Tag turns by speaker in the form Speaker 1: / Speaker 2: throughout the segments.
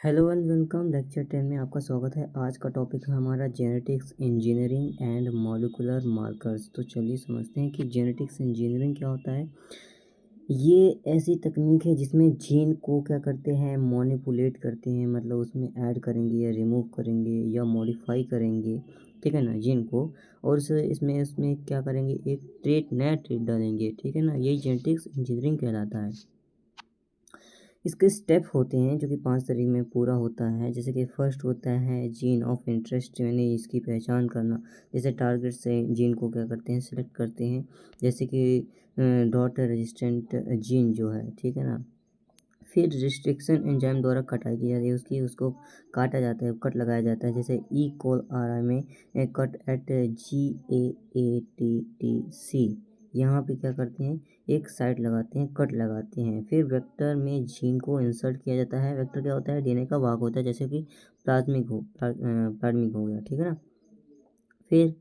Speaker 1: Hello and welcome. Lecture 10 में आपका स्वागत है। आज का टॉपिक है हमारा genetics engineering and molecular markers. तो चलिए समझते हैं कि जेनेटिक्स इंजीनियरिंग क्या होता है। ये ऐसी तकनीक है जिसमें जीन को क्या करते हैं, मॉनिपुलेट करते हैं, मतलब उसमें ऐड करेंगे या रिमूव करेंगे या मॉडिफाई करेंगे, ठीक है ना, जीन को। और इसमें क्या करेंगे, एक नया ट्रेट डालेंगे, ठीक है ना। यही जेनेटिक्स इंजीनियरिंग कहलाता है। इसके स्टेप होते हैं जो कि 5 तरीके में पूरा होता है। जैसे कि फर्स्ट होता है जीन ऑफ इंटरेस्ट, यानी इसकी पहचान करना। जैसे टारगेट से जीन को क्या करते हैं, सिलेक्ट करते हैं। जैसे कि डॉट रेजिस्टेंट जीन जो है, ठीक है ना। फिर रिस्ट्रिक्शन एंजाइम द्वारा कटाई की जाती है उसकी, उसको काटा जाता है, कट लगाया जाता है। जैसे E. coli में कट एट GAATTC, यहाँ पे क्या करते हैं, एक साइड लगाते हैं, कट लगाते हैं। फिर वेक्टर में जीन को इंसर्ट किया जाता है। वेक्टर क्या होता है, डीएनए का भाग होता है, जैसे कि प्लाज्मिक हो गया, ठीक है ना। फिर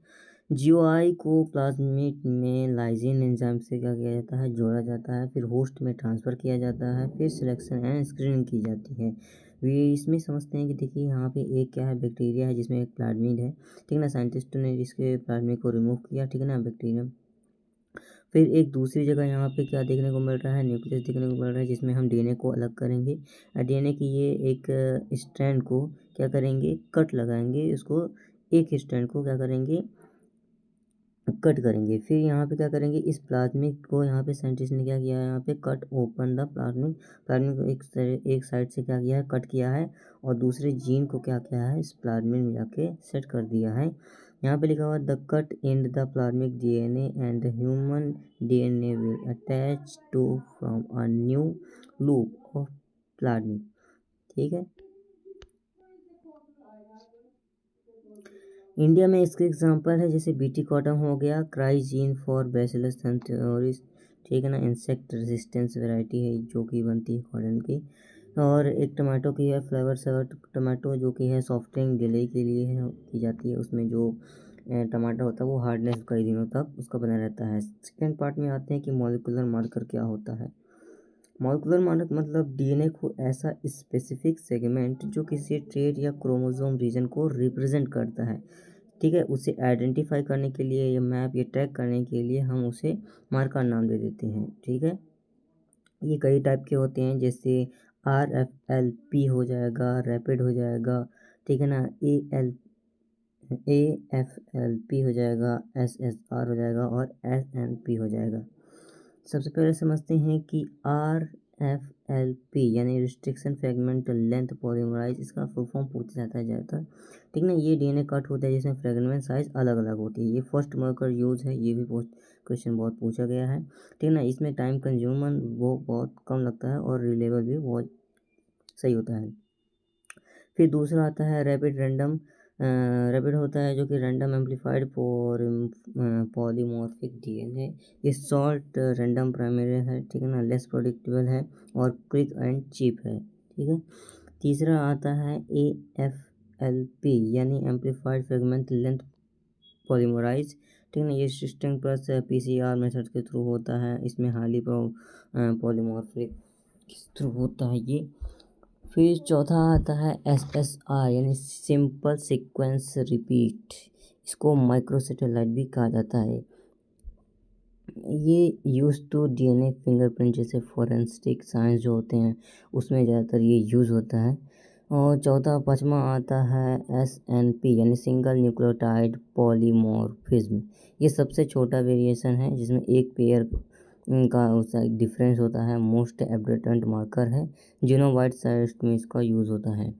Speaker 1: जीओआई को प्लाज्मिड में लाइसिन एंजाइम से क्या किया जाता है, जोड़ा जाता है। फिर होस्ट में ट्रांसफ़र किया जाता है। फिर सिलेक्शन एंड स्क्रीनिंग की जाती है। वे इसमें समझते हैं कि देखिए यहाँ पे एक क्या है, बैक्टीरिया है जिसमें एक प्लाज्मिड है, ठीक है ना। साइंटिस्टों ने इसके प्लाज्मिड को रिमूव किया, ठीक है ना, बैक्टीरिया। फिर एक दूसरी जगह यहाँ पे क्या देखने को मिल रहा है, न्यूक्लियस देखने को मिल रहा है, जिसमें हम डीएनए को अलग करेंगे। डीएनए की ये एक स्ट्रैंड को क्या करेंगे, कट लगाएंगे। उसको एक स्ट्रैंड को क्या करेंगे, कट करेंगे। फिर यहाँ पे क्या करेंगे, इस प्लाज्मिक को यहाँ पे साइंटिस्ट ने क्या किया है, यहाँ पे cut open the plasmic. Plasmic को एक साइड से क्या किया है, कट किया है, और दूसरे जीन को क्या किया है, इस प्लाज्मिक में जाके सेट कर दिया है। यहाँ पे लिखा हुआ the cut in the plasmic DNA and human DNA will attach to from a new loop of plasmic, ठीक है। इंडिया में इसके एग्जांपल है, जैसे बीटी कॉटन हो गया, क्राइजीन फॉर बैसिलस थैलेरोइड्स, ठीक है ना, इंसेक्ट रेजिस्टेंस वैरायटी है जो कि बनती है कॉटन की। और एक टमाटो की है, फ्लेवर सेवर टमाटो, जो कि है सॉफ्टनिंग डिले के लिए है, की जाती है। उसमें जो टमाटर होता है वो हार्डनेस कई दिनों तक उसका बना रहता है। सेकेंड पार्ट में आते हैं कि मॉलिक्यूलर मार्कर क्या होता है। मॉलिक्यूलर मार्कर मतलब डीएनए को ऐसा स्पेसिफिक सेगमेंट जो किसी ट्रेट या क्रोमोसोम रीजन को रिप्रेजेंट करता है, ठीक है। उसे आइडेंटिफाई करने के लिए या मैप या ट्रैक करने के लिए हम उसे मार्कर नाम दे देते हैं, ठीक है। ये कई टाइप के होते हैं, जैसे RFLP हो जाएगा, रैपिड हो जाएगा, ठीक है ना, AFLP हो जाएगा, SSR हो जाएगा और SNP हो जाएगा। सबसे पहले समझते हैं कि RFLP यानी रिस्ट्रिक्शन फ्रेगमेंट लेंथ पॉलीमराइज, इसका फुल फॉर्म पूछा जाता है ज़्यादातर, ठीक ना। ये डीएनए कट होता है जिसमें फ्रेगमेंट साइज अलग अलग होती है। ये फर्स्ट मार्कर यूज है, ये भी क्वेश्चन बहुत पूछा गया है, ठीक ना। इसमें टाइम कंज्यूमर वो बहुत कम लगता है और रिलेबल भी बहुत सही होता है। फिर दूसरा आता है रैपिड रैंडम। रैपिड होता है जो कि रैंडम एम्पलीफाइड पॉलीमॉर्फिक डीएनए। ये शॉर्ट रैंडम प्राइमरी है, ठीक है ना, लेस प्रोडिक्टेबल है और क्विक एंड चीप है, ठीक है। तीसरा आता है AFLP यानी एम्पलीफाइड फ्रेगमेंट लेंथ पॉलीमराइज, ठीक है ना। ये सिस्टम प्लस PCR मेथड के थ्रू होता है। इसमें हाईली पॉलीमॉर्फिक थ्रू होता है ये। फिर चौथा आता है SSR यानी सिंपल सीक्वेंस रिपीट, इसको माइक्रोसैटेलाइट भी कहा जाता है। ये यूज टू डीएनए फिंगरप्रिंट जैसे फॉरेंसिक साइंस जो होते हैं उसमें ज़्यादातर ये यूज़ होता है। और चौथा पाँचवा आता है SNP यानी सिंगल न्यूक्लियोटाइड पॉलीमॉर्फिज्म। ये सबसे छोटा वेरिएशन है जिसमें एक पेयर का उसका डिफरेंस होता है। मोस्ट एब्रेटेंट मार्कर है, जीनोम-वाइड साइट में इसका यूज़ होता है।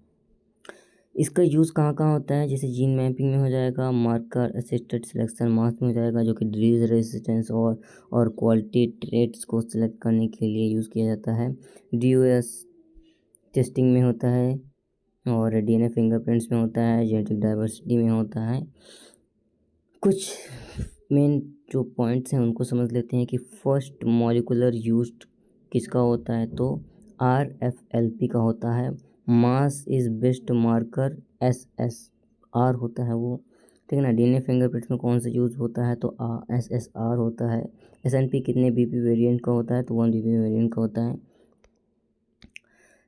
Speaker 1: इसका यूज़ कहाँ कहाँ होता है, जैसे जीन मैपिंग में हो जाएगा, मार्कर असिस्टेड सिलेक्शन मास में हो जाएगा जो कि डिजीज रेजिस्टेंस और क्वालिटी ट्रेट्स को सिलेक्ट करने के लिए यूज़ किया जाता है। DOS टेस्टिंग में होता है और डीएनए फिंगरप्रिंट्स में होता है, जेनेटिक डाइवर्सिटी में होता है। कुछ मेन जो पॉइंट्स हैं उनको समझ लेते हैं कि फर्स्ट मॉलिक्यूलर यूज्ड किसका होता है, तो RFLP का होता है। Mass is best marker SSR होता है वो, ठीक है ना। डीएनए फिंगरप्रिंट्स में कौन सा यूज़ होता है, तो SSR होता है। SNP कितने BP वेरिएंट का होता है, तो 1 BP वेरिएंट का होता है।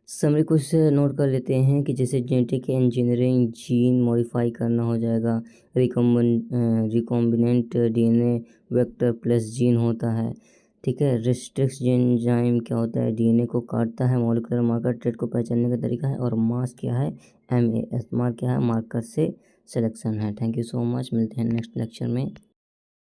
Speaker 1: समरी कुछ नोट कर लेते हैं कि जैसे जेनेटिक इंजीनियरिंग जीन मॉडिफाई करना हो जाएगा, recombinant DNA vector plus gene होता है, ठीक है। रिस्ट्रिक्स एंजाइम क्या होता है, डीएनए को काटता है, मॉलिक्यूलर मार्कर ट्रेट को पहचानने का तरीका है, और मास क्या है, MAS, मार्क क्या है, मार्कर से सिलेक्शन है। थैंक यू सो मच, मिलते हैं नेक्स्ट लेक्चर में।